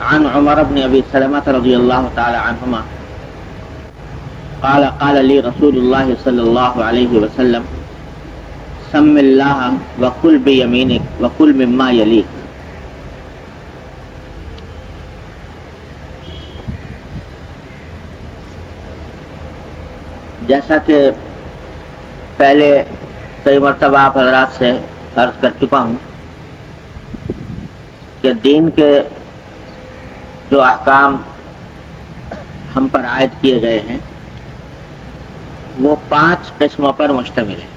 عن عمر بن ابي سلمة رضي الله تعالى عنهما قال لي رسول الله صلى الله عليه وسلم سم الله وكل بيمينك وكل مما يليك. جیسا کہ پہلے کئی مرتبہ آپ حضرات سے عرض کر چکا ہوں کہ دین کے جو احکام ہم پر عائد کیے گئے ہیں وہ 5 قسموں پر مشتمل ہیں: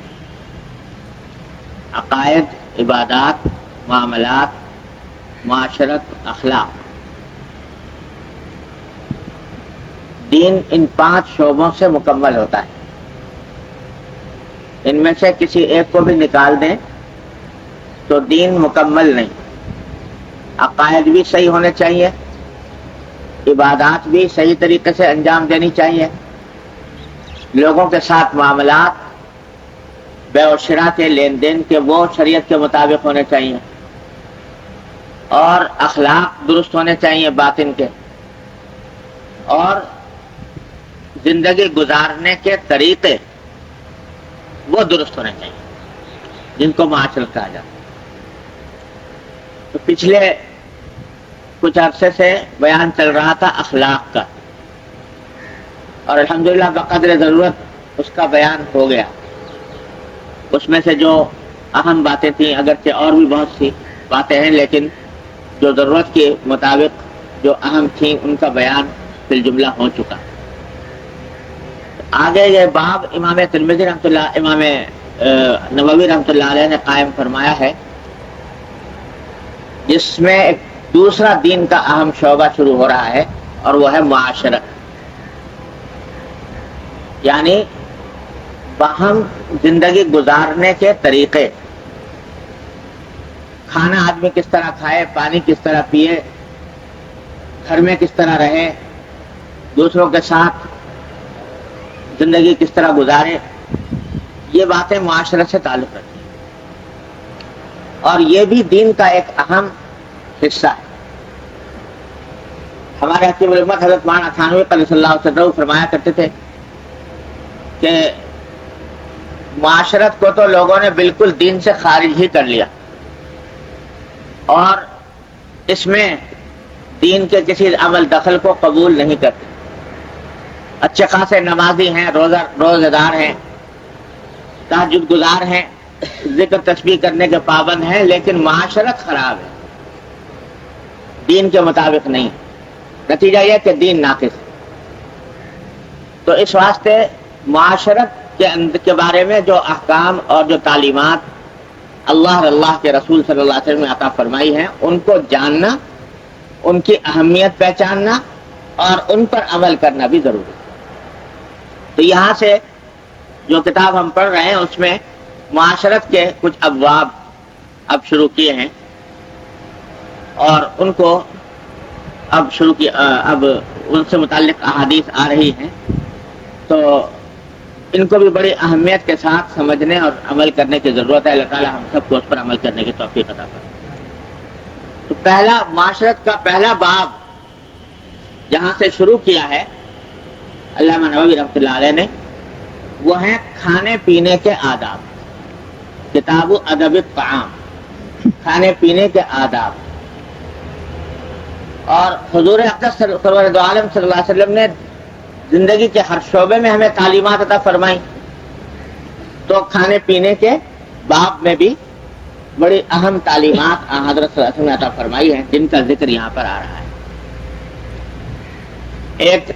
عقائد، عبادات، معاملات، معاشرت، اخلاق. دین ان 5 شعبوں سے مکمل ہوتا ہے. ان میں سے کسی ایک کو بھی نکال دیں تو دین مکمل نہیں. عقائد بھی صحیح ہونے چاہیے، عبادات بھی صحیح طریقے سے انجام دینی چاہیے، لوگوں کے ساتھ معاملات، بے و شراء کے لین دین کے وہ شریعت کے مطابق ہونے چاہیے، اور اخلاق درست ہونے چاہیے باطن کے، اور زندگی گزارنے کے طریقے وہ درست ہونے چاہیے جن کو معاشرت کہا جاتا ہے. تو پچھلے کچھ عرصے سے بیان چل رہا تھا اخلاق کا، اور الحمدللہ بقدر ضرورت اس کا بیان ہو گیا. اس میں سے جو اہم باتیں تھیں، اگرچہ اور بھی بہت سی باتیں ہیں، لیکن جو ضرورت کے مطابق جو اہم تھیں ان کا بیان فی الجملہ ہو چکا. آگے یہ باب امام ترمذی رحمۃ اللہ، امام نووی رحمۃ اللہ علیہ نے قائم فرمایا ہے، جس میں ایک دوسرا دین کا اہم شعبہ شروع ہو رہا ہے، اور وہ ہے معاشرت. یعنی باہم زندگی گزارنے کے طریقے، کھانا آدمی کس طرح کھائے، پانی کس طرح پیے، گھر میں کس طرح رہے، دوسروں کے ساتھ زندگی کس طرح گزارے، یہ باتیں معاشرت سے تعلق رکھتی ہیں، اور یہ بھی دین کا ایک اہم حصہ ہے. ہمارے حکیم الامت حضرت مولانا تھانوی قدس اللہ سرہ فرمایا کرتے تھے کہ معاشرت کو تو لوگوں نے بالکل دین سے خارج ہی کر لیا، اور اس میں دین کے کسی عمل دخل کو قبول نہیں کرتے. اچھے خاصے نمازی ہیں، روزہ دار ہیں، تہجد گزار ہیں، ذکر تسبیح کرنے کے پابند ہیں، لیکن معاشرت خراب ہے، دین کے مطابق نہیں. نتیجہ یہ کہ دین ناقص. تو اس واسطے معاشرت کے بارے میں جو احکام اور جو تعلیمات اللہ کے رسول صلی اللہ علیہ وسلم نے عطا فرمائی ہیں، ان کو جاننا، ان کی اہمیت پہچاننا اور ان پر عمل کرنا بھی ضروری ہے. تو یہاں سے جو کتاب ہم پڑھ رہے ہیں اس میں معاشرت کے کچھ ابواب اب شروع کیے ہیں، اور ان کو اب ان سے متعلق احادیث آ رہی ہیں، تو ان کو بھی بڑی اہمیت کے ساتھ سمجھنے اور عمل کرنے کی ضرورت ہے. اللہ تعالیٰ ہم سب کو اس پر عمل کرنے کی توفیق عطا فرمائے. تو پہلا معاشرت کا پہلا باب جہاں سے شروع کیا ہے علامہ نووی رحمۃ اللہ علیہ نے، وہ ہیں کھانے پینے کے آداب. کتاب ادب الطعام، کھانے پینے کے آداب. اور حضور اقدس سرور دو عالم صلی اللہ علیہ وسلم نے زندگی کے ہر شعبے میں ہمیں تعلیمات عطا فرمائی، تو کھانے پینے کے باب میں بھی بڑی اہم تعلیمات حضرت صلی اللہ علیہ وسلم نے عطا فرمائی ہیں، جن کا ذکر یہاں پر آ رہا ہے. ایک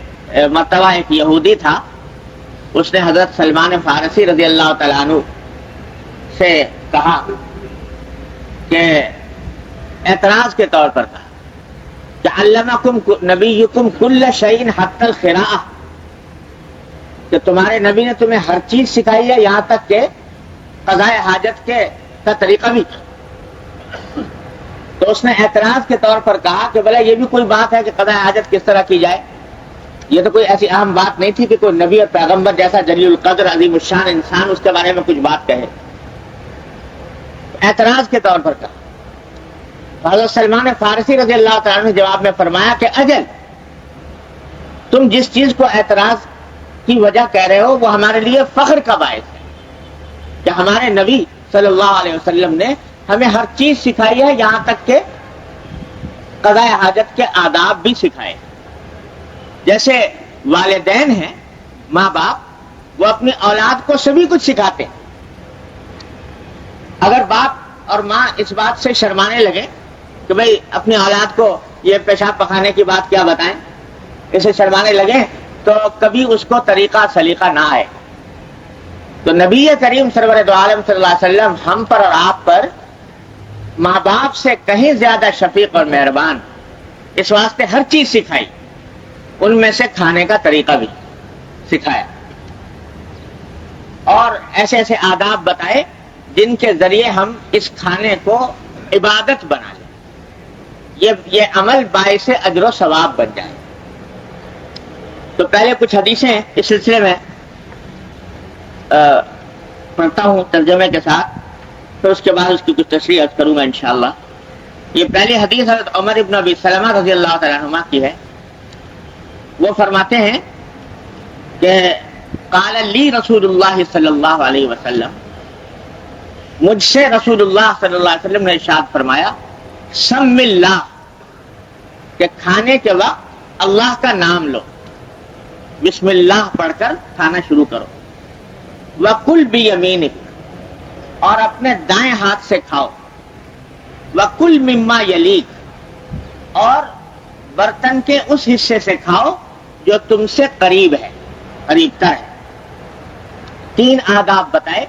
مرتبہ ایک یہودی تھا، اس نے حضرت سلمان فارسی رضی اللہ تعالیٰ عنہ سے کہا کہ اعتراض کے طور پر کہا کہ علمکم نبیکم کل شیء حتی القراءۃ، کہ تمہارے نبی نے تمہیں ہر چیز سکھائی ہے، یہاں تک کہ قضاء حاجت کا طریقہ بھی. تو اس نے اعتراض کے طور پر کہا کہ بھلا یہ بھی کوئی بات ہے کہ قضاء حاجت کس طرح کی جائے؟ یہ تو کوئی ایسی اہم بات نہیں تھی کہ کوئی نبی اور پیغمبر جیسا جلیل القدر عظیم الشان انسان اس کے بارے میں کچھ بات کہے. اعتراض کے طور پر کہا. حضرت سلمان فارسی رضی اللہ تعالیٰ نے جواب میں فرمایا کہ اجل، تم جس چیز کو اعتراض کی وجہ کہہ رہے ہو وہ ہمارے لیے فخر کا باعث ہے کہ ہمارے نبی صلی اللہ علیہ وسلم نے ہمیں ہر چیز سکھائی ہے، یہاں تک کہ قضاء حاجت کے آداب بھی سکھائے۔ جیسے والدین ہیں، ماں باپ، وہ اپنی اولاد کو سبھی کچھ سکھاتے ہیں۔ اگر باپ اور ماں اس بات سے شرمانے لگے کہ بھئی اپنی اولاد کو یہ پیشاب پخانے کی بات کیا بتائیں، اسے شرمانے لگے تو کبھی اس کو طریقہ سلیقہ نہ آئے۔ تو نبی کریم سرور دو عالم صلی اللہ علیہ وسلم ہم پر اور آپ پر ماں باپ سے کہیں زیادہ شفیق اور مہربان، اس واسطے ہر چیز سکھائی، ان میں سے کھانے کا طریقہ بھی سکھایا اور ایسے ایسے آداب بتائے جن کے ذریعے ہم اس کھانے کو عبادت بنا لیں، یہ عمل باعث اجر و ثواب بن جائے۔ تو پہلے کچھ حدیثیں اس سلسلے میں پڑھتا ہوں ترجمے کے ساتھ، پھر اس کے بعد اس کی کچھ تشریح عرض کروں گا انشاءاللہ۔ یہ پہلی حدیث حضرت عمر ابن ابی سلمہ رضی اللہ تعالیٰ عنہ کی ہے۔ وہ فرماتے ہیں کہ قال لی رسول اللہ صلی اللہ علیہ وسلم، مجھ سے رسول اللہ صلی اللہ علیہ وسلم نے ارشاد فرمایا، سم اللہ، کہ کھانے کے وقت اللہ کا نام لو، بسم اللہ پڑھ کر کھانا شروع کرو، وَكُلْ بِيَمِينِكَ، اور اپنے دائیں ہاتھ سے کھاؤ، وَكُلْ مِمَّا يَلِيكَ، اور برتن کے اس حصے سے کھاؤ جو تم سے قریب ہے، قریب تر ہے۔ تین آداب بتائے،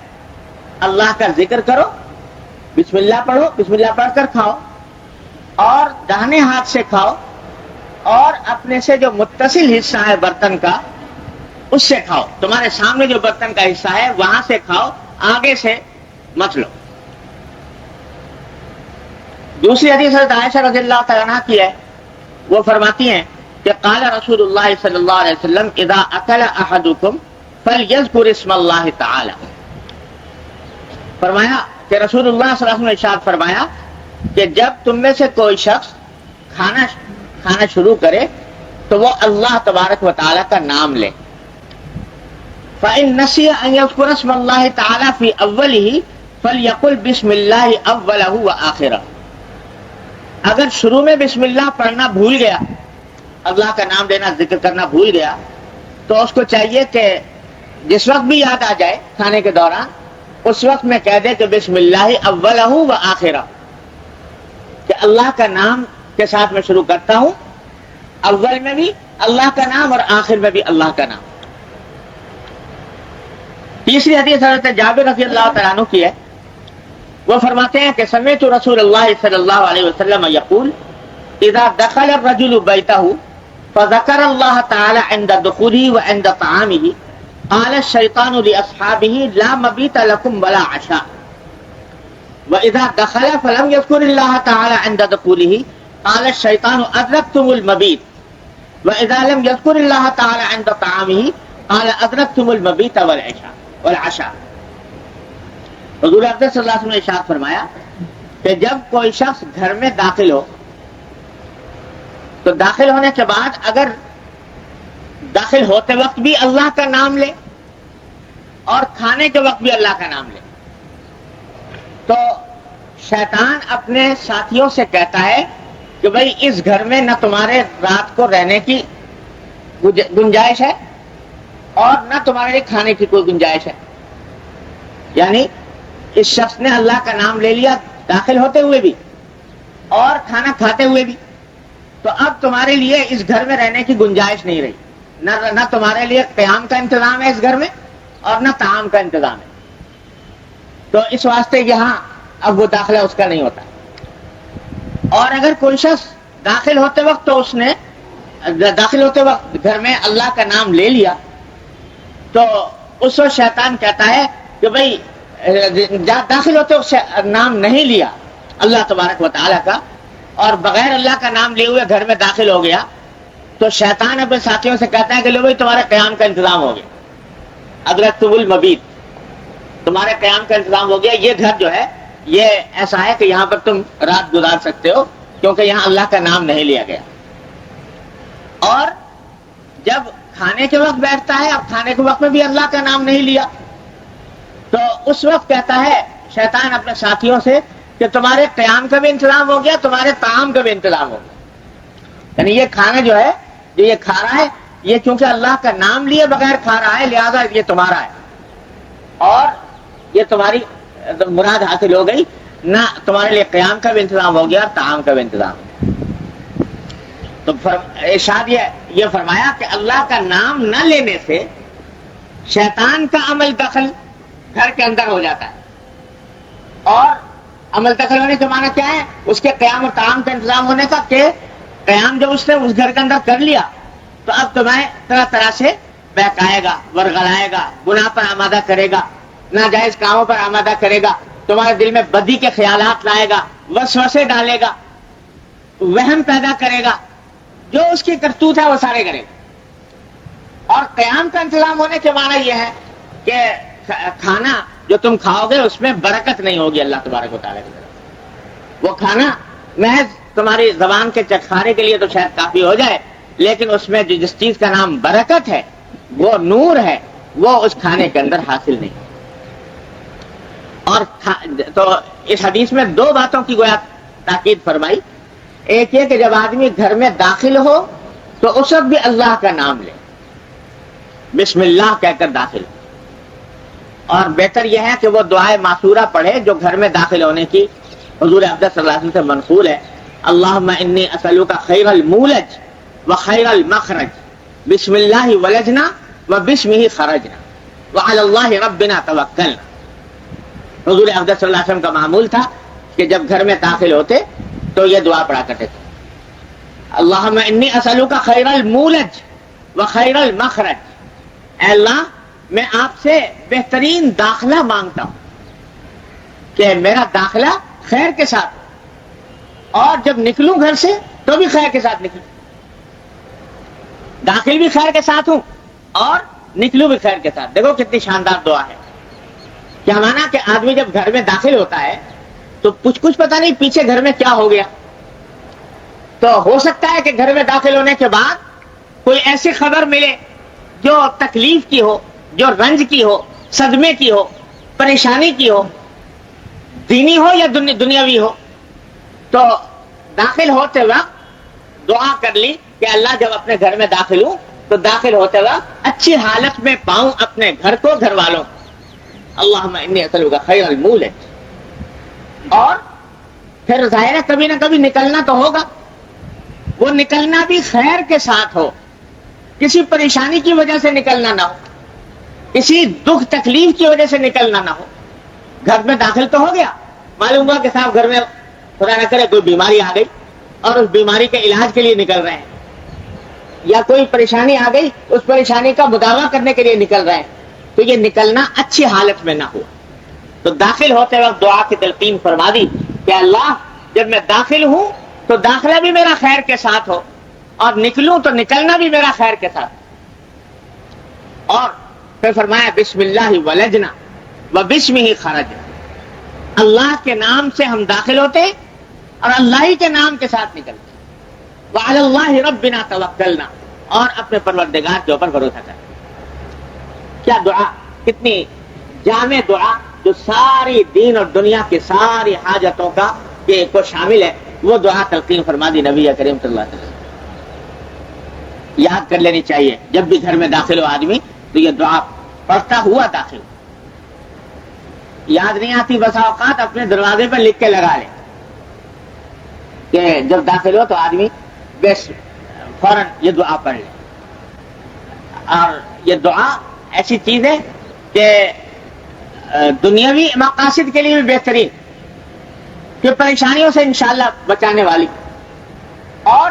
اللہ کا ذکر کرو، بسم اللہ پڑھو، بسم اللہ پڑھ کر کھاؤ، اور داہنے ہاتھ سے کھاؤ، اور اپنے سے جو متصل حصہ ہے برتن کا اس سے کھاؤ، تمہارے سامنے جو برتن کا حصہ ہے وہاں سے کھاؤ، آگے سے مت لو۔ دوسری حدیث حضرت عائشہ رضی اللہ تعالیٰ عنہ کی ہے، وہ فرماتی ہیں کہ قال رسول اللہ صلی اللہ علیہ وسلم اذا اکل احدکم فلیذکر اسم اللہ تعالی، فرمایا کہ رسول اللہ صلی اللہ علیہ وسلم نے ارشاد فرمایا کہ جب تم میں سے کوئی شخص کھانا شروع کرے تو وہ اللہ تبارک و تعالی کا نام لے۔ فَإِن نَسِيَ أَن يَذْكُرَ اسْمَ اللَّهِ تَعَالَى فِي أَوَّلِهِ فَلْيَقُلْ بِسْمِ اللَّهِ أَوَّلَهُ وَآخِرَهُ، اگر شروع میں بسم اللہ پڑھنا بھول گیا، اللہ کا نام لینا ذکر کرنا بھول گیا، تو اس کو چاہیے کہ جس وقت بھی یاد آ جائے کھانے کے دوران اس وقت میں کہہ دے کہ بسم اللہ اولہ و آخرہ، کہ اللہ کا نام کے ساتھ میں شروع کرتا ہوں، اول میں بھی اللہ کا نام اور آخر میں بھی اللہ کا نام۔ تیسری حدیث حضرت جابر رضی اللہ تعالیٰ عنہ کی ہے، وہ فرماتے ہیں کہ سمعت رسول اللہ صلی اللہ علیہ وسلم یقول اذا دخل الرجل بیتہ فذکر اللہ تعالی عند دخوله وعند طعامه قال الشیطان لاصحابه لا مبیت لکم ولا عشاء، واذا دخل فلم یذکر اللہ تعالی عند دخوله قال الشیطان ادرکتم المبیت، واذا لم یذکر اللہ تعالی عند طعامه قال ادرکتم المبیت والعشاء۔ حضور اقدس صلی اللہ علیہ وسلم نے ارشاد فرمایا کہ جب کوئی شخص گھر میں داخل ہو تو داخل ہونے کے بعد اگر داخل ہوتے وقت بھی اللہ کا نام لے اور کھانے کے وقت بھی اللہ کا نام لے، تو شیطان اپنے ساتھیوں سے کہتا ہے کہ بھئی اس گھر میں نہ تمہارے رات کو رہنے کی گنجائش ہے اور نہ تمہارے لیے کھانے کی کوئی گنجائش ہے، یعنی اس شخص نے اللہ کا نام لے لیا داخل ہوتے ہوئے بھی اور کھانا کھاتے ہوئے بھی، تو اب تمہارے لیے اس گھر میں رہنے کی گنجائش نہیں رہی، نہ تمہارے لیے قیام کا انتظام ہے اس گھر میں اور نہ طعام کا انتظام ہے، تو اس واسطے یہاں اب وہ داخلہ اس کا نہیں ہوتا۔ اور اگر کوئی شخص داخل ہوتے وقت تو اس نے داخل ہوتے وقت گھر میں اللہ کا نام لے لیا، تو اس وقت شیطان کہتا ہے کہ بھئی داخل ہوتے وقت نام نہیں لیا اللہ تبارک و تعالیٰ کا اور بغیر اللہ کا نام لیے ہوئے گھر میں داخل ہو گیا، تو شیطان اپنے ساتھیوں سے کہتا ہے کہ لو بھائی تمہارے قیام کا انتظام ہو گیا، ادرکتم المبیت، تمہارے قیام کا انتظام ہو گیا، یہ گھر جو ہے یہ ایسا ہے کہ یہاں پر تم رات گزار سکتے ہو کیونکہ یہاں اللہ کا نام نہیں لیا گیا. اور جب کھانے کے وقت بیٹھتا ہے، اب کھانے کے وقت میں بھی اللہ کا نام نہیں لیا، تو اس وقت کہتا ہے شیطان اپنے ساتھیوں سے کہ تمہارے قیام کا بھی انتظام ہو گیا، تمہارے طعام کا بھی انتظام ہو گیا. یعنی یہ کھانا جو ہے، جو یہ کھا رہا ہے، یہ چونکہ اللہ کا نام لیے بغیر کھا رہا ہے، لہذا یہ تمہارا ہے اور یہ تمہاری مراد حاصل ہو گئی. نہ تمہارے لیے قیام کا بھی انتظام ہو گیا اور طعام کا بھی انتظام. تو ارشاد یہ فرمایا کہ اللہ کا نام نہ لینے سے شیطان کا عمل دخل گھر کے اندر ہو جاتا ہے. اور عمل دخل ہونے کے معنی کیا ہے؟ اس کے قیام اور طعام کا انتظام ہونے کا، کہ قیام جب اس نے اس گھر کے اندر کر لیا تو اب تمہیں طرح طرح سے بہکائے گا، ورغلائے گا، گناہ پر آمادہ کرے گا، ناجائز کاموں پر آمادہ کرے گا، تمہارے دل میں بدی کے خیالات لائے گا، وسوسے ڈالے گا، وہم پیدا کرے گا، جو اس کی کرتوت ہے وہ سارے کرے گا. اور قیام کا انتظام ہونے کے معنی یہ ہے کہ کھانا جو تم کھاؤ گے اس میں برکت نہیں ہوگی اللہ تبارک و تعالیٰ کی طرف. وہ کھانا محض تمہاری زبان کے چکھانے کے لیے تو شاید کافی ہو جائے، لیکن اس میں جس چیز کا نام برکت ہے، وہ نور ہے، وہ اس کھانے کے اندر حاصل نہیں. اور تو اس حدیث میں دو باتوں کی گویا تاکید فرمائی. ایک یہ کہ جب آدمی گھر میں داخل ہو تو اس وقت بھی اللہ کا نام لے، بسم اللہ کہہ کر داخل ہو. اور بہتر یہ ہے کہ وہ دعائے معصورہ پڑھے جو گھر میں داخل ہونے کی حضور افضل صلی اللہ علیہ وسلم سے منقول ہے. اللہم انی اسألوک خیر المولج و خیر المخرج، بسم اللہ ولجنا و بسمہ خرجنا وعلی اللہ ربنا توکلنا. حضور افضل صلی اللہ علیہ وسلم کا معمول تھا کہ جب گھر میں داخل ہوتے تو یہ دعا پڑھا کرتے تھے، اللہم انی اسألوک خیر المولج و خیر المخرج. اے اللہ میں آپ سے بہترین داخلہ مانگتا ہوں کہ میرا داخلہ خیر کے ساتھ ہو، اور جب نکلوں گھر سے تو بھی خیر کے ساتھ نکلوں، داخل بھی خیر کے ساتھ ہوں اور نکلوں بھی خیر کے ساتھ. دیکھو کتنی شاندار دعا ہے. کیا مانا کہ آدمی جب گھر میں داخل ہوتا ہے تو کچھ پتہ نہیں پیچھے گھر میں کیا ہو گیا. تو ہو سکتا ہے کہ گھر میں داخل ہونے کے بعد کوئی ایسی خبر ملے جو تکلیف کی ہو، جو رنج کی ہو، صدمے کی ہو، پریشانی کی ہو، دینی ہو یا دنیاوی ہو. تو داخل ہوتے وقت دعا کر لی کہ اللہ جب اپنے گھر میں داخل ہوں تو داخل ہوتے وقت اچھی حالت میں پاؤں اپنے گھر کو، گھر والوں. اللہم انی اسألوک خیر المولج. اور پھر ظاہر ہے کبھی نہ کبھی نکلنا تو ہوگا، وہ نکلنا بھی خیر کے ساتھ ہو، کسی پریشانی کی وجہ سے نکلنا نہ ہو، کسی دکھ تکلیف کی وجہ سے نکلنا نہ ہو. گھر میں داخل تو ہو گیا، معلوم ہوا کہ صاحب گھر میں خدا نہ کرے کوئی بیماری آ گئی اور اس بیماری کے علاج کے لیے نکل رہے ہیں، یا کوئی پریشانی آ گئی اس پریشانی کا مداوع کرنے کے لیے نکل رہے ہیں، تو یہ نکلنا اچھی حالت میں نہ ہو. تو داخل ہوتے وقت دعا کی تلقین فرما دی کہ اللہ جب میں داخل ہوں تو داخلہ بھی میرا خیر کے ساتھ ہو، اور نکلوں تو نکلنا بھی میرا خیر کے ساتھ. اور پھر فرمایا بسم اللہ ولجنا و بسمہ خرجنا. اللہ کے نام سے ہم داخل ہوتے اور اللہ ہی کے نام کے ساتھ نکلتے. وعلی اللہ ربنا توکلنا، اور اپنے پروردگار کے اوپر بھروسہ کرتے. کیا دعا، کتنی جامع دعا جو ساری دین اور دنیا کی ساری حاجتوں کا کو شامل ہے. وہ دعا تلقین فرما دی نبی کریم صلی اللہ علیہ وسلم. یاد کر لینی چاہیے جب بھی گھر میں داخل ہو آدمی تو یہ دعا پڑھتا ہوا داخل. یاد نہیں آتی بسا اوقات اپنے دروازے پر لکھ کے لگا لے کہ جب داخل ہو تو آدمی بس فوراً یہ دعا پڑھ لے. اور یہ دعا ایسی چیز ہے کہ دنیاوی مقاصد کے لیے بھی بہترین، کہ پریشانیوں سے انشاءاللہ بچانے والی، اور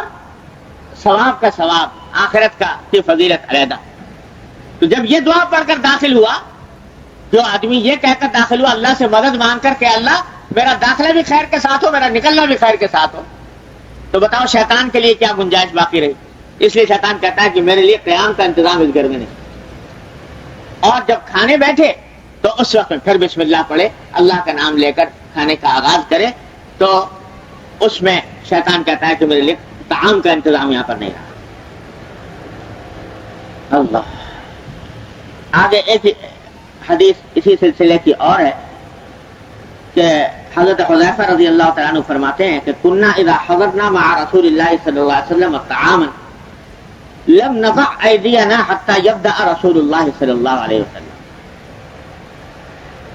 ثواب کا ثواب، آخرت کا کی فضیلت علیحدہ. تو جب یہ دعا پڑھ کر داخل ہوا، جو آدمی یہ کہہ کر داخل ہوا اللہ سے مدد مانگ کر کہ اللہ میرا داخلہ بھی خیر کے ساتھ ہو، میرا نکلنا بھی خیر کے ساتھ ہو، تو بتاؤ شیطان کے لیے کیا گنجائش باقی رہی. اس لیے شیطان کہتا ہے کہ میرے لیے قیام کا انتظام اس گھر میں نہیں. اور جب کھانے بیٹھے تو اس وقت میں پھر بسم اللہ پڑھے، اللہ کا نام لے کر کھانے کا آغاز کرے تو اس میں شیطان کہتا ہے کہ میرے لیے طعام کا انتظام یہاں پر نہیں رہا. اللہ. آگے ایک حدیث اسی سلسلے کی اور ہے کہ حضرت حذیفہ رضی اللہ تعالیٰ عنہ فرماتے ہیں کہ کنا اذا حضرنا مع رسول اللہ صلی اللہ علیہ وسلم طعاما لم نضع ایدینا حتی یبدأ رسول اللہ صلی اللہ علیہ وسلم.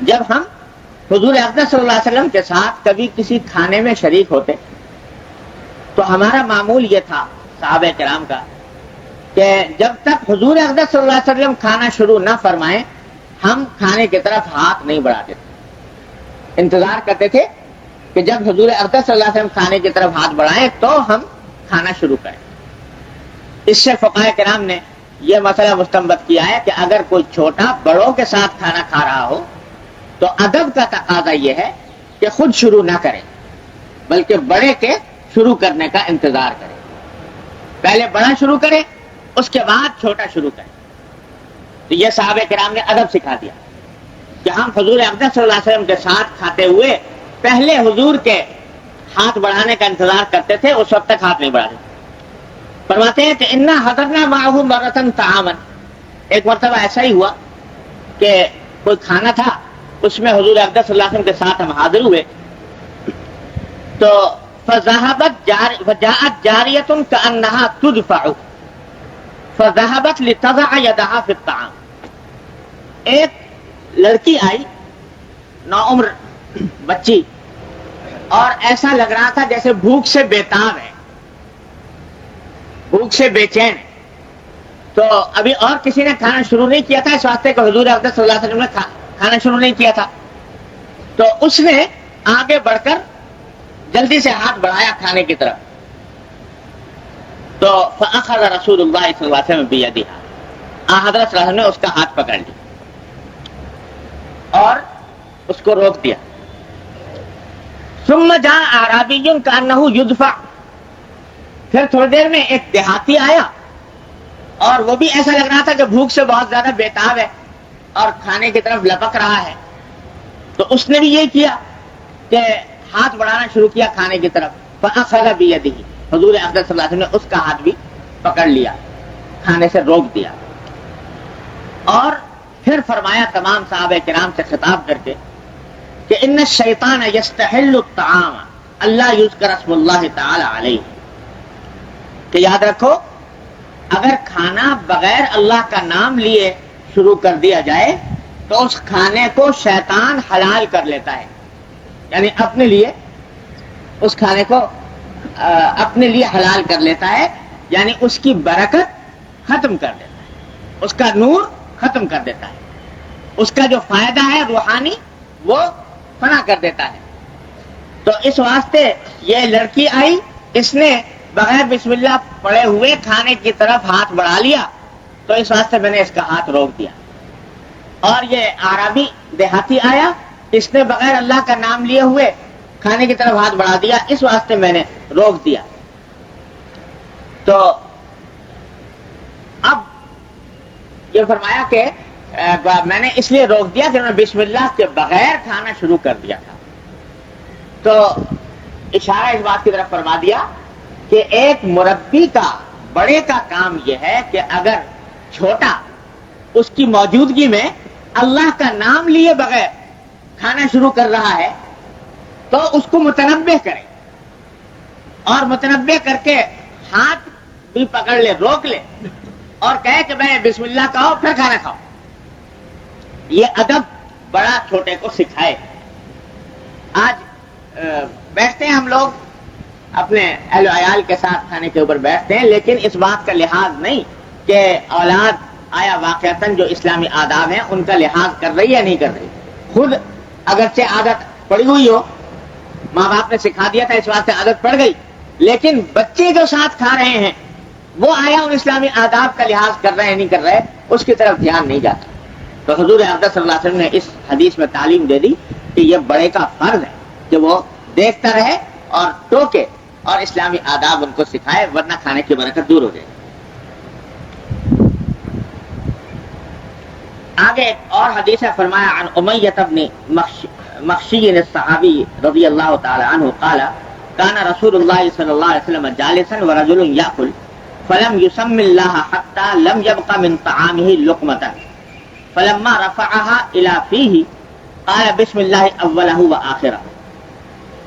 جب ہم حضور اقدس صلی اللہ علیہ وسلم کے ساتھ کبھی کسی کھانے میں شریک ہوتے تو ہمارا معمول یہ تھا صحابہ کرام کا کہ جب تک حضور اقدس صلی اللہ علیہ وسلم کھانا شروع نہ فرمائیں ہم کھانے کی طرف ہاتھ نہیں بڑھاتے تھے. انتظار کرتے تھے کہ جب حضور اقدس صلی اللہ علیہ وسلم کھانے کی طرف ہاتھ بڑھائیں تو ہم کھانا شروع کریں. اس سے فقہاء کرام نے یہ مسئلہ مستنبط کیا ہے کہ اگر کوئی چھوٹا بڑوں کے ساتھ کھانا کھا رہا ہو تو ادب کا تقاضا یہ ہے کہ خود شروع نہ کرے بلکہ بڑے کے شروع کرنے کا انتظار کرے. پہلے بڑا شروع کرے اس کے بعد چھوٹا شروع کرے. تو یہ صحابہ کرام نے ادب سکھا دیا کہ ہم حضور اقدس صلی اللہ علیہ وسلم کے ساتھ کھاتے ہوئے پہلے حضور کے ہاتھ بڑھانے کا انتظار کرتے تھے, اس وقت تک ہاتھ نہیں بڑھاتے. فرماتے ہیں کہ انا حضرنا معه مرتن طعاما, ایک مرتبہ ایسا ہی ہوا کہ کوئی کھانا تھا اس میں حضور اقدس صلی اللہ علیہ وسلم کے ساتھ ہم حاضر ہوئے تو فجاءت جاریۃ کأنها تدفع فذهبت لتضع يدها في الطعام. ایک لڑکی آئی نوعمر بچی اور ایسا لگ رہا تھا جیسے بھوک سے بےتاب ہے, بھوک سے بے چین ہے. تو ابھی اور کسی نے کھانا شروع نہیں کیا تھا اس واسطے کہ حضور اقدس صلی اللہ علیہ وسلم نے کھانا شروع نہیں کیا تھا. تو اس نے آگے بڑھ کر جلدی سے ہاتھ بڑھایا کھانے کی طرف. تو فأخذ رسول اللہ صلی اللہ علیہ وسلم بیدہا, حضرت صلی اللہ علیہ وسلم نے اس کا ہاتھ پکڑ لیا اور اس کو روک دیا. ثم جاء اعرابی کأنہ یدفع, پھر تھوڑی دیر میں ایک دیہاتی آیا اور وہ بھی ایسا لگ رہا تھا کہ بھوک سے بہت زیادہ بےتاب ہے اور کھانے کی طرف لپک رہا ہے. تو اس نے بھی یہ کیا کہ ہاتھ بڑھانا شروع کیا کھانے کی طرف. فأخذ بیدہ, حضور اقدس صلی اللہ علیہ وسلم نے اس کا ہاتھ بھی پکڑ لیا, کھانے سے روک دیا. اور پھر فرمایا تمام صحابہ کرام سے خطاب کر کے کہ ان الشیطان یستحل الطعام اللہ یذکر اسم اللہ تعالی علیہ, کہ یاد رکھو اگر کھانا بغیر اللہ کا نام لیے شروع کر دیا جائے تو اس کھانے کو شیطان حلال کر لیتا ہے, یعنی اپنے لیے اس کھانے کو اپنے لیے حلال کر لیتا ہے, یعنی اس کی برکت ختم کر دیتا ہے, اس کا نور ختم کر دیتا ہے, اس کا جو فائدہ ہے روحانی وہ فنا کر دیتا ہے. تو اس واسطے یہ لڑکی آئی, اس نے بغیر بسم اللہ پڑے ہوئے کھانے کی طرف ہاتھ بڑھا لیا, تو اس واسطے میں نے اس کا ہاتھ روک دیا. اور یہ اعرابی دیہاتی آیا, اس نے بغیر اللہ کا نام لیے ہوئے کھانے کی طرف ہاتھ بڑھا دیا, اس واسطے میں نے روک دیا. تو اب یہ فرمایا کہ میں نے اس لیے روک دیا کہ انہوں نے بسم اللہ کے بغیر کھانا شروع کر دیا تھا. تو اشارہ اس بات کی طرف فرما دیا کہ ایک مربی کا, بڑے کا کام یہ ہے کہ اگر چھوٹا اس کی موجودگی میں اللہ کا نام لیے بغیر کھانا شروع کر رہا ہے تو اس کو متنبہ کرے اور متنبہ کر کے ہاتھ بھی پکڑ لے, روک لے اور کہے کہ میں بسم اللہ کہو پھر کھانا کھاؤ. یہ ادب بڑا چھوٹے کو سکھائے. آج بیٹھتے ہیں ہم لوگ اپنے اہل و عیال کے ساتھ کھانے کے اوپر بیٹھتے ہیں, لیکن اس بات کا لحاظ نہیں کہ اولاد آیا واقعتاً جو اسلامی آداب ہیں ان کا لحاظ کر رہی ہے نہیں کر رہی. خود اگرچہ عادت پڑی ہوئی ہو, ماں باپ نے سکھا دیا تھا اس واسطے عادت پڑ گئی, لیکن بچے جو ساتھ کھا رہے ہیں وہ آیا ان اسلامی آداب کا لحاظ کر رہے ہیں نہیں کر رہے, اس کی طرف دھیان نہیں جاتا. تو حضور اقدس صلی اللہ علیہ وسلم نے اس حدیث میں تعلیم دے دی کہ یہ بڑے کا فرض ہے کہ وہ دیکھتا رہے اور ٹوکے اور اسلامی آداب ان کو سکھائے, ورنہ کھانے کی برکت دور ہو جائے. آگے اور حدیث ہے, فرمایا عن امیہ بن مخشي الصحابي رضي الله تعالى عنه قال كان رسول الله صلى الله عليه وسلم جالسا ورجل يأكل فلم يسم الله حتى لم يبق من طعامه لقمة فلما رفعها إلى فيه قال بسم الله أوله وآخره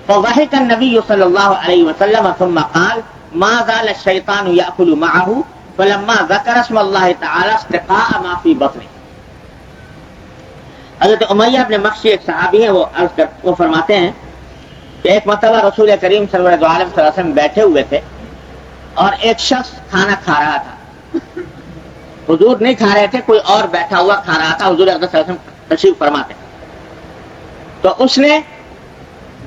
فضحك النبي صلى الله عليه وسلم ثم قال ما زال الشيطان يأكل معه فلما ذكر اسم الله تعالى استقاء ما في بطنه. حضرت امیہ ابن مخشی ایک صحابی ہیں، وہ فرماتے ہیں کہ ایک مرتبہ رسول کریم صلی اللہ علیہ وسلم بیٹھے ہوئے تھے اور ایک شخص کھانا کھا رہا تھا. حضور نہیں کھا رہے تھے، کوئی اور بیٹھا ہوا کھا رہا تھا. حضور اقدس صلی اللہ علیہ وسلم تشریف فرماتے تو اس نے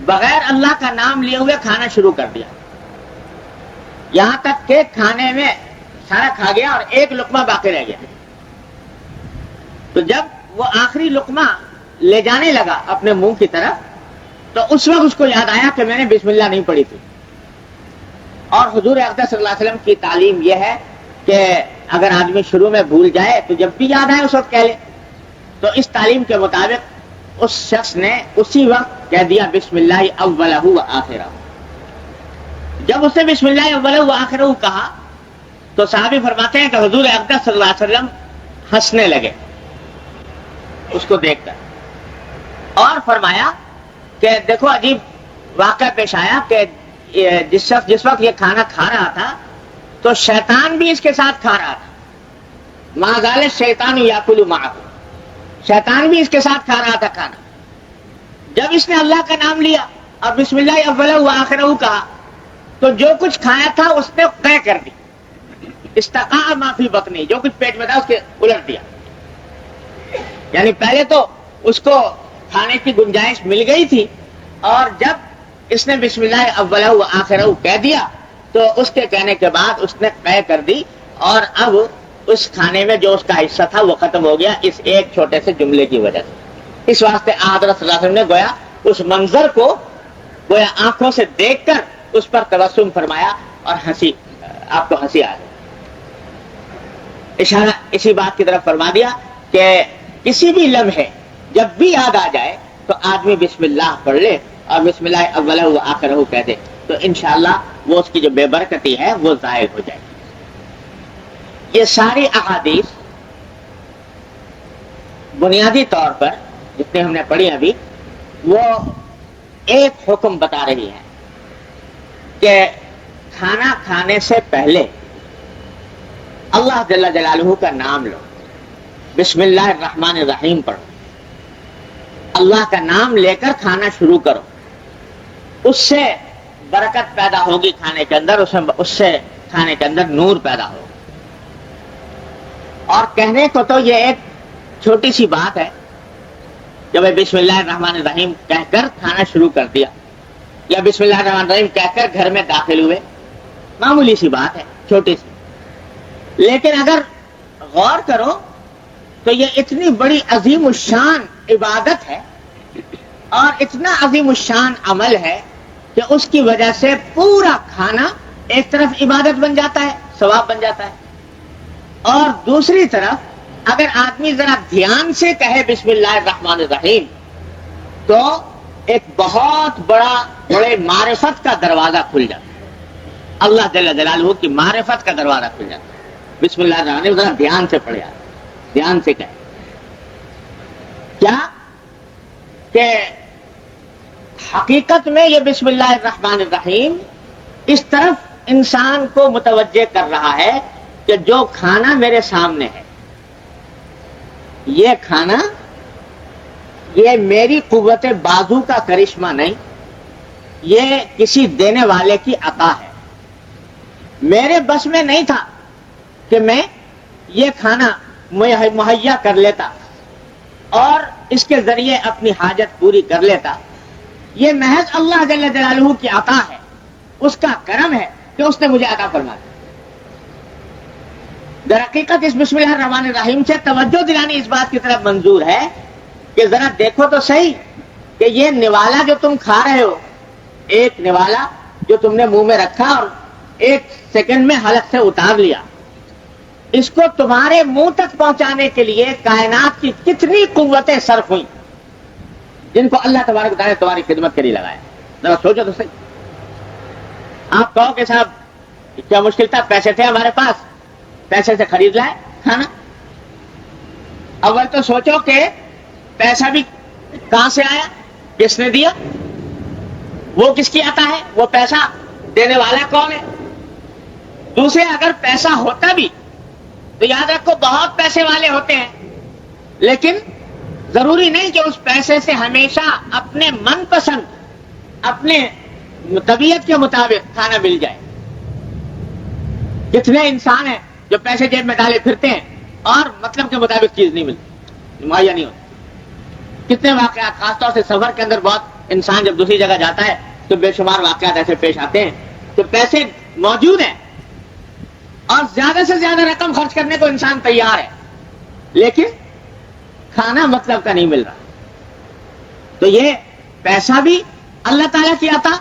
بغیر اللہ کا نام لیے ہوئے کھانا شروع کر دیا، یہاں تک کہ کھانے میں سارا کھا گیا اور ایک لقمہ باقی رہ گیا. تو جب وہ آخری لقمہ لے جانے لگا اپنے منہ کی طرف تو اس وقت اس کو یاد آیا کہ میں نے بسم اللہ نہیں پڑھی تھی. اور حضور اقدس صلی اللہ علیہ وسلم کی تعلیم یہ ہے کہ اگر آدمی شروع میں بھول جائے تو جب بھی یاد آئے اس وقت کہہ لے. تو اس تعلیم کے مطابق اس شخص نے اسی وقت کہہ دیا بسم اللہ اولہ و آخرہ. جب اس نے بسم اللہ اولہ و آخرہ کہا تو صحابی فرماتے ہیں کہ حضور اقدس صلی اللہ علیہ وسلم ہنسنے لگے اس کو دیکھ کر، اور فرمایا کہ دیکھو عجیب واقعہ پیش آیا کہ جس وقت یہ کھانا کھا رہا تھا تو شیطان بھی اس کے ساتھ کھا رہا تھا. ما زال الشیطان یاکل معہ، شیطان بھی اس کے ساتھ کھا رہا تھا کھانا. جب اس نے اللہ کا نام لیا اور بسم اللہ اولہ و آخرہ کہا تو جو کچھ کھایا تھا اس نے قے کر دی، استقاء ما فی بطنی، جو کچھ پیٹ میں تھا اس کے الٹ دیا. یعنی پہلے تو اس کو کھانے کی گنجائش مل گئی تھی اور جب اس نے بسم اللہ اولہ و آخرہ کہہ دیا تو اس کے کہنے کے بعد اس نے قے کر دی اور اب اس کھانے میں جو اس کا حصہ تھا وہ ختم ہو گیا اس ایک چھوٹے سے جملے کی وجہ سے. اس واسطے حضرت صلی اللہ علیہ وسلم نے گویا اس منظر کو گویا آنکھوں سے دیکھ کر اس پر تبسم فرمایا اور ہنسی، آپ کو ہنسی آ گئی. اشارہ اسی بات کی طرف فرما دیا کہ کسی بھی لمحے جب بھی یاد آ جائے تو آدمی بسم اللہ پڑھ لے اور بسم اللہ اولہ و آخرہ کہہ دے تو انشاءاللہ وہ اس کی جو بے برکتی ہے وہ ظاہر ہو جائے. یہ ساری احادیث بنیادی طور پر جتنے ہم نے پڑھی ابھی وہ ایک حکم بتا رہی ہے کہ کھانا کھانے سے پہلے اللہ جل جلالہ کا نام لو، بسم اللہ الرحمن الرحیم پڑھو، اللہ کا نام لے کر کھانا شروع کرو. اس سے برکت پیدا ہوگی کھانے کے اندر، اس سے کھانے کے اندر نور پیدا ہوگا. اور کہنے کو تو یہ ایک چھوٹی سی بات ہے کہ بھائی بسم اللہ الرحمن الرحیم کہہ کر کھانا شروع کر دیا یا بسم اللہ الرحمن الرحیم کہہ کر گھر میں داخل ہوئے، معمولی سی بات ہے، چھوٹی سی. لیکن اگر غور کرو تو یہ اتنی بڑی عظیم الشان عبادت ہے اور اتنا عظیم الشان عمل ہے کہ اس کی وجہ سے پورا کھانا ایک طرف عبادت بن جاتا ہے، ثواب بن جاتا ہے، اور دوسری طرف اگر آدمی ذرا دھیان سے کہے بسم اللہ الرحمن الرحیم تو ایک بہت بڑے معرفت کا دروازہ کھل جاتا ہے. اللہ جل جلالہ کی معرفت کا دروازہ کھل جاتا ہے. بسم اللہ الرحمن الرحیم ذرا دھیان سے پڑھے، دھیان سے کہے. کیا کہ حقیقت میں یہ بسم اللہ الرحمن الرحیم اس طرف انسان کو متوجہ کر رہا ہے کہ جو کھانا میرے سامنے ہے یہ کھانا یہ میری قوت بازو کا کرشمہ نہیں، یہ کسی دینے والے کی عطا ہے. میرے بس میں نہیں تھا کہ میں یہ کھانا مہیا کر لیتا اور اس کے ذریعے اپنی حاجت پوری کر لیتا. یہ محض اللہ جل جلالہ کی عطا ہے، اس کا کرم ہے کہ اس نے مجھے عطا فرما دیا. در حقیقت اس بسم اللہ الرحمن الرحیم سے توجہ دلانی اس بات کی طرف منظور ہے کہ ذرا دیکھو تو صحیح کہ یہ نوالا جو تم کھا رہے ہو، ایک نوالا جو تم نے منہ میں رکھا اور ایک سیکنڈ میں حلق سے اتار لیا، اس کو تمہارے منہ تک پہنچانے کے لیے کائنات کی کتنی قوتیں صرف ہوئی. جن کو اللہ تبارک و تعالیٰ نے تمہاری خدمت کے لیے لگایا. ذرا سوچو تو صحیح. آپ کہو کہ صاحب کیا مشکل تھا, پیسے تھے ہمارے پاس, پیسے سے خرید لائے کھانا. اول تو سوچو کہ پیسہ بھی کہاں سے آیا, کس نے دیا, وہ کس کی عطا ہے, وہ پیسہ دینے والا کون ہے. دوسرے, اگر پیسہ ہوتا بھی تو یاد رکھو بہت پیسے والے ہوتے ہیں, لیکن ضروری نہیں کہ اس پیسے سے ہمیشہ اپنے من پسند, اپنے طبیعت کے مطابق کھانا مل جائے. کتنے انسان ہیں جو پیسے جیب میں ڈالے پھرتے ہیں اور مطلب کے مطابق چیز نہیں ملتی, مہیا نہیں ہوتی. کتنے واقعات, خاص طور سے سفر کے اندر بہت انسان جب دوسری جگہ جاتا ہے تو بے شمار واقعات ایسے پیش آتے ہیں کہ پیسے موجود ہیں اور زیادہ سے زیادہ رقم خرچ کرنے کو انسان تیار ہے, لیکن کھانا مطلب کا نہیں مل رہا. تو یہ پیسہ بھی اللہ تعالیٰ کی عطا,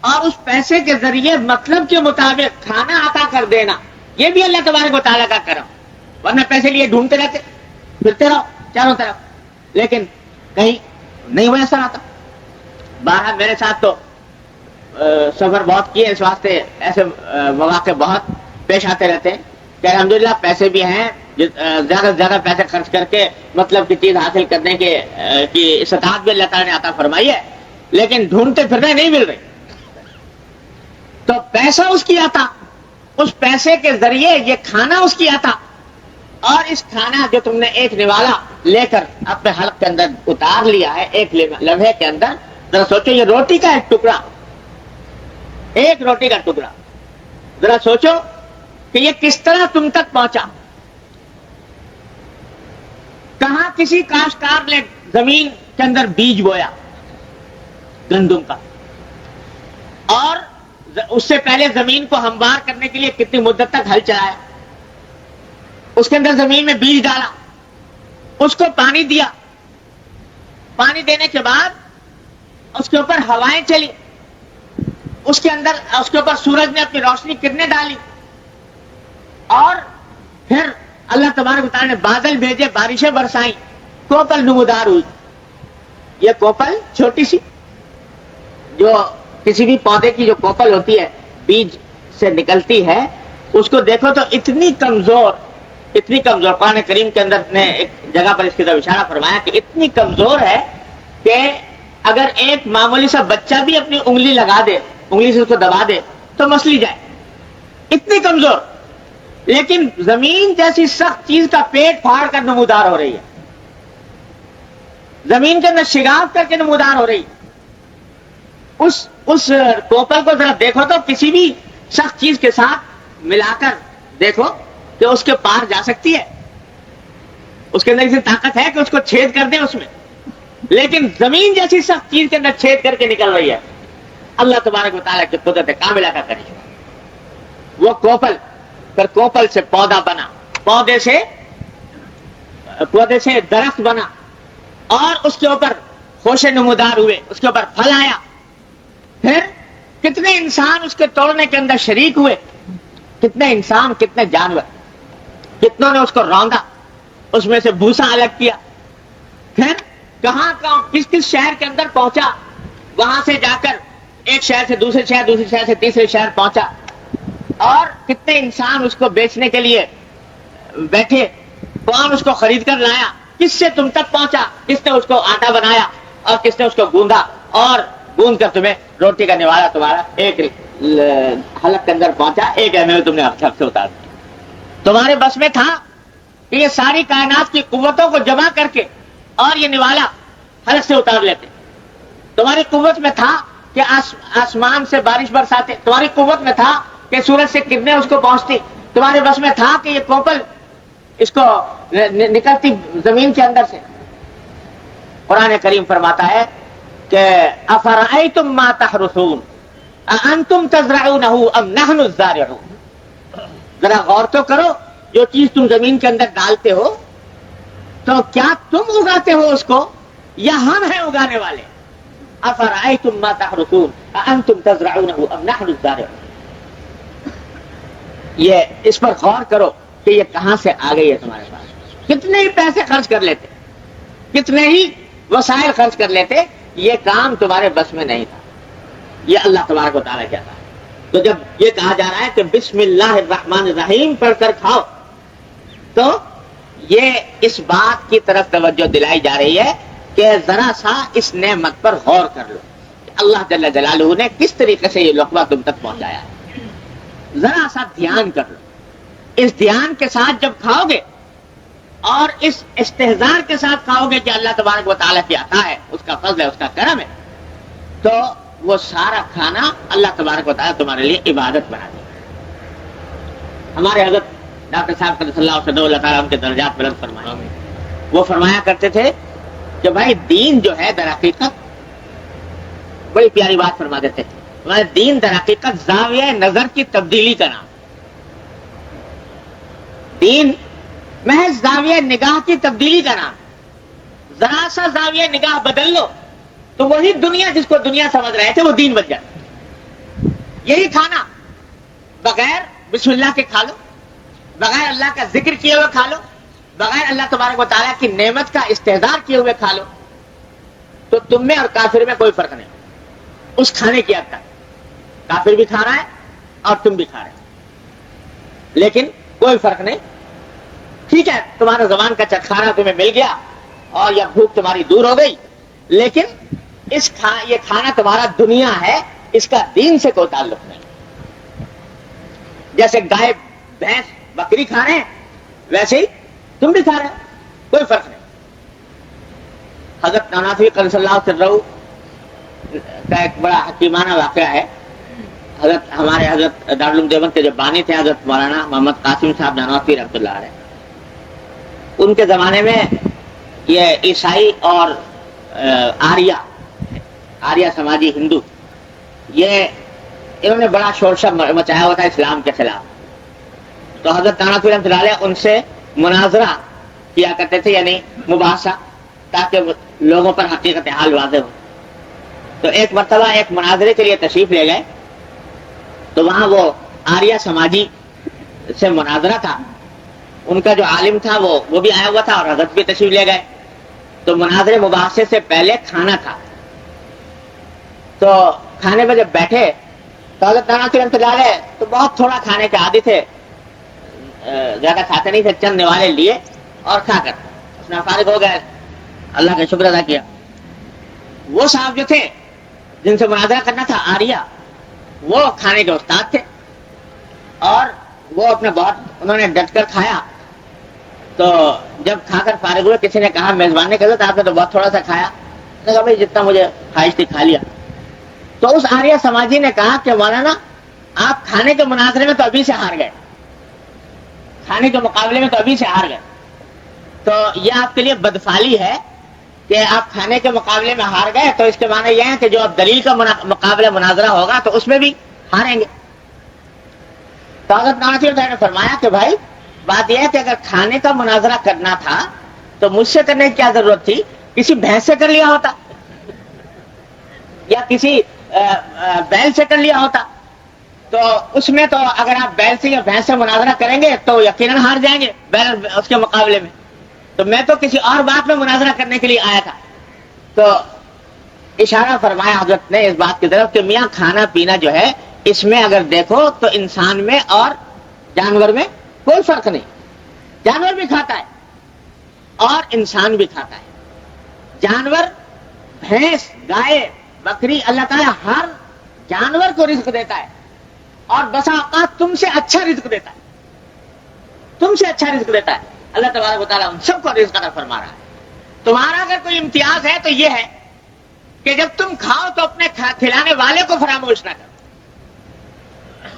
اور اس پیسے کے ذریعے مطلب کے مطابق کھانا عطا کر دینا, یہ بھی اللہ تبارک و تعالیٰ کا کرم. ورنہ پیسے لیے ڈھونڈتے رہتے, پھرتے رہو چاروں طرف, لیکن کہیں نہیں میسر آتا. بہرحال میرے ساتھ تو سفر بہت کیے, اس واسطے ایسے مواقع بہت پیش آتے رہتے ہیں کہ الحمدللہ پیسے بھی ہیں, زیادہ سے زیادہ پیسے خرچ کر کے مطلب کی چیز حاصل کرنے کی استطاعت بھی اللہ تعالیٰ نے عطا فرمائی ہے, لیکن ڈھونڈتے پھرنے نہیں مل رہی. تو پیسہ اس کی عطا, اس پیسے کے ذریعے یہ کھانا اس کی عطا, اور اس کھانا جو تم نے ایک نوالا لے کر اپنے حلق کے اندر اتار لیا ہے ایک لمحے کے اندر, ذرا سوچو یہ روٹی کا ایک ٹکڑا, ایک روٹی کا ٹکڑا, ذرا سوچو کہ یہ کس طرح تم تک پہنچا. کہاں کسی کاشتکار نے زمین کے اندر بیج بویا گندم کا, اور اس سے پہلے زمین کو ہموار کرنے کے لیے کتنی مدت تک ہل چلایا, اس کے اندر زمین میں بیج ڈالا, اس کو پانی دیا, پانی دینے کے بعد اس کے اوپر ہوائیں چلی, اس کے اوپر سورج نے اپنی روشنی کرنیں ڈالی, اور پھر اللہ تبارک و تعالیٰ نے بادل بھیجے, بارشیں برسائیں, کوپل نمودار ہوئی. یہ کوپل چھوٹی سی, جو کسی بھی پودے کی جو کوپل ہوتی ہے بیج سے نکلتی ہے, اس کو دیکھو تو اتنی کمزور, قرآن کریم کے اندر نے ایک جگہ پر اس کی طرف اشارہ فرمایا کہ اتنی کمزور ہے کہ اگر ایک معمولی سا بچہ بھی اپنی انگلی لگا دے, انگلی سے اس کو دبا دے تو مسلی جائے, اتنی کمزور. لیکن زمین جیسی سخت چیز کا پیٹ پھاڑ کر نمودار ہو رہی ہے, زمین کے اندر شگاف کر کے نمودار ہو رہی ہے. اس کوپل کو ذرا دیکھو تو کسی بھی سخت چیز کے ساتھ ملا کر دیکھو کہ اس کے پار جا سکتی ہے, اس کے اندر ایسی طاقت ہے کہ اس کو چھید کر دیں اس میں, لیکن زمین جیسی سخت چیز کے اندر چھید کر کے نکل رہی ہے. اللہ تبارک و تعالیٰ کی قدرت کاملہ کا کرشمہ. وہ کوپل, پھر کوپل سے پودا بنا, پودے سے درخت بنا, اور اس کے اوپر خوشے نمودار ہوئے, اس کے اوپر پھل آیا. پھر کتنے انسان اس کے توڑنے کے اندر شریک ہوئے, کتنے انسان, کتنے جانور, کتنوں نے اس کو روندا, اس میں سے بھوسا الگ کیا. پھر کہاں کس کس شہر کے اندر پہنچا, وہاں سے جا کر ایک شہر سے دوسرے شہر, دوسرے شہر سے تیسرے شہر پہنچا, اور کتنے انسان اس کو بیچنے کے لیے بیٹھے, کون اس کو خرید کر لایا, کس سے تم تک پہنچا, کس نے اس کو آٹا بنایا اور کس نے اس کو گوندا, اور گوند کر تمہیں روٹی کا نوالا تمہارا ایک حلق کے اندر پہنچا, ایک اہمیت تم نے حلق سے اتار دی. تمہارے بس میں تھا کہ یہ ساری کائنات کی قوتوں کو جمع کر کے اور یہ نوالا حلق سے اتار لیتے. تمہاری قوت میں تھا کہ آسمان سے بارش برساتے, تمہاری قوت میں تھا کہ سورج سے کرنیں اس کو پہنچتی, تمہارے بس میں تھا کہ یہ کوپل اس کو نکلتی زمین کے اندر سے. قرآن کریم فرماتا ہے کہ افرأیتم ما تحرثون اانتم تزرعونہ ام نحن الزارعون. ذرا غور تو کرو, جو چیز تم زمین کے اندر ڈالتے ہو تو کیا تم اگاتے ہو اس کو یا ہم ہیں اگانے والے. افرأیتم ما تحرثون اانتم تزرعونہ ام نحن الزارعون. یہ اس پر غور کرو کہ یہ کہاں سے آ گئی ہے تمہارے پاس. کتنے ہی پیسے خرچ کر لیتے, کتنے ہی وسائل خرچ کر لیتے، یہ کام تمہارے بس میں نہیں تھا، یہ اللہ تبارک و تعالیٰ کہتا ہے۔ تو جب یہ کہا جا رہا ہے کہ بسم اللہ الرحمن الرحیم پڑھ کر کھاؤ، تو یہ اس بات کی طرف توجہ دلائی جا رہی ہے کہ ذرا سا اس نعمت پر غور کر لو، اللہ جل جلالہ نے کس طریقے سے یہ لقمہ تم تک پہنچایا ہے، ذرا سا دھیان کر لو۔ اس دھیان کے ساتھ جب کھاؤ گے اور اس استحضار کے ساتھ کھاؤ گے کہ اللہ تبارک و تعالیٰ کی عطا ہے، اس کا فضل ہے، اس کا کرم ہے، تو وہ سارا کھانا اللہ تبارک و تعالیٰ تمہارے لیے عبادت بنا دے گا۔ ہمارے حضرت ڈاکٹر صاحب صلی اللہ علیہ وسلم، اللہ تعالیٰ ان کے درجات بلند فرمائے، وہ فرمایا کرتے تھے کہ بھائی دین جو ہے در حقیقت، بڑی پیاری بات فرما دیتے تھے، دین در حقیقت زاویہ نظر کی تبدیلی کا نام، دین محض زاویہ نگاہ کی تبدیلی کا نام، ذرا سا زاویہ نگاہ بدل لو تو وہی دنیا جس کو دنیا سمجھ رہے تھے وہ دین بن جاتا۔ یہی کھانا بغیر بسم اللہ کے کھا لو، بغیر اللہ کا ذکر کیے ہوئے کھا لو، بغیر اللہ تبارک و تعالیٰ کی نعمت کا استحضار کیے ہوئے کھا لو، تو تم میں اور کافر میں کوئی فرق نہیں، اس کھانے کی حد تک کافر بھی کھا رہا ہے اور تم بھی کھا رہے ہو، لیکن کوئی فرق نہیں۔ ٹھیک ہے، تمہارا زبان کا چٹکھانا تمہیں مل گیا اور یا بھوک تمہاری دور ہو گئی، لیکن یہ کھانا تمہارا دنیا ہے، اس کا دین سے کوئی تعلق نہیں۔ جیسے گائے، بھینس، بکری کھا رہے ہیں، ویسے ہی تم بھی کھا رہے ہو، کوئی فرق نہیں۔ حضرت نانوی قدس اللہ سرہ کا ایک بڑا حکیمانہ واقعہ ہے۔ ہمارے حضرت دارالعلوم دیوبند کے جو بانی تھے حضرت مولانا محمد قاسم صاحب نانوی رحمۃ اللہ علیہ، ان کے زمانے میں یہ عیسائی اور آریہ سماجی ہندو، انہوں نے بڑا شور شر مچایا ہوا تھا اسلام کے خلاف۔ تو حضرت نانوی رحمۃ اللہ علیہ ان سے مناظرہ کیا کرتے تھے، یعنی مباحثہ، تاکہ لوگوں پر حقیقت حال واضح ہو۔ تو ایک مرتبہ ایک مناظرے کے لیے تشریف لے گئے، تو وہاں وہ آریہ سماجی سے مناظرہ تھا، ان کا جو عالم تھا وہ بھی آیا ہوا تھا اور حضرت بھی تشریف لے گئے۔ تو مناظرے مباحثے سے پہلے کھانا تھا، تو کھانے میں جب بیٹھے تو حضرت نانوی رحمۃ اللہ علیہ تو بہت تھوڑا کھانے کے عادی تھے، زیادہ کھاتے نہیں تھے، چند نوالے لیے اور کھا کر اپنا فارغ ہو گئے، اللہ کا شکر ادا کیا۔ وہ صاحب جو تھے جن سے مناظرہ کرنا تھا آریہ، وہ کھانے کے استاد تھے اور وہ انہوں نے ڈٹ کر کھایا۔ تو جب کھا کر فارغ ہوئے، کسی نے کہا میزبان نے کہا آپ نے تو بہت تھوڑا سا کھایا، نے کہا بھائی جتنا مجھے خواہش تھی کھا لیا۔ تو اس آریہ سماجی نے کہا کہ مولانا آپ کھانے کے مناظرے میں تو ابھی سے ہار گئے، کھانے کے مقابلے میں تو ابھی سے ہار گئے، تو یہ آپ کے لیے بدفعلی ہے کہ آپ کھانے کے مقابلے میں ہار گئے، تو اس کے معنی یہ ہے کہ جو اب دلیل کا مقابلہ مناظرہ ہوگا تو اس میں بھی ہاریں گے۔ تو حضرت نانوی نے فرمایا کہ بھائی بات یہ ہے کہ اگر کھانے کا مناظرہ کرنا تھا تو مجھ سے کرنے کی کیا ضرورت تھی، کسی بھینس سے کر لیا ہوتا یا کسی بیل سے کر لیا ہوتا۔ تو اس میں تو اگر آپ بیل سے یا بھینس سے مناظرہ کریں گے تو یقیناً ہار جائیں گے بیل اس کے مقابلے میں، تو میں تو کسی اور بات میں مناظرہ کرنے کے لیے آیا تھا۔ تو اشارہ فرمایا حضرت نے اس بات کی طرف کہ میاں کھانا پینا جو ہے، اس میں اگر دیکھو تو انسان میں اور جانور میں کوئی فرق نہیں، جانور بھی کھاتا ہے اور انسان بھی کھاتا ہے۔ جانور، بھینس، گائے، بکری، اللہ تعالیٰ ہر جانور کو رزق دیتا ہے اور بسا اوقات تم سے اچھا رزق دیتا ہے، تم سے اچھا رزق دیتا ہے۔ اللہ تبارک و تعالیٰ ان سب کو رزق عطا فرما رہا ہے۔ تمہارا اگر کوئی امتیاز ہے تو یہ ہے کہ جب تم کھاؤ تو اپنے کھلانے والے کو فراموش نہ کرو۔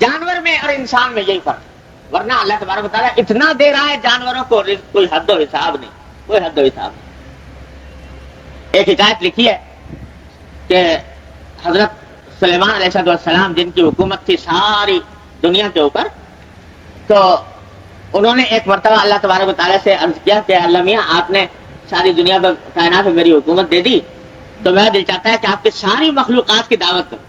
جانور میں اور انسان میں یہی فرق ہے، ورنہ اللہ تبارک و تعالیٰ اتنا دے رہا ہے جانوروں کو رزق، کوئی حد و حساب نہیں، کوئی حد و حساب نہیں۔ ایک حکایت لکھی ہے کہ حضرت سلیمان علیہ السلام جن کی حکومت تھی ساری دنیا کے اوپر، تو انہوں نے ایک مرتبہ اللہ تبارک و تعالیٰ سے عرض کیا کہ اللہ میاں آپ نے ساری دنیا پر کائنات میں میری حکومت دے دی، تو میرا دل چاہتا ہے کہ آپ کی ساری مخلوقات کی دعوت کروں،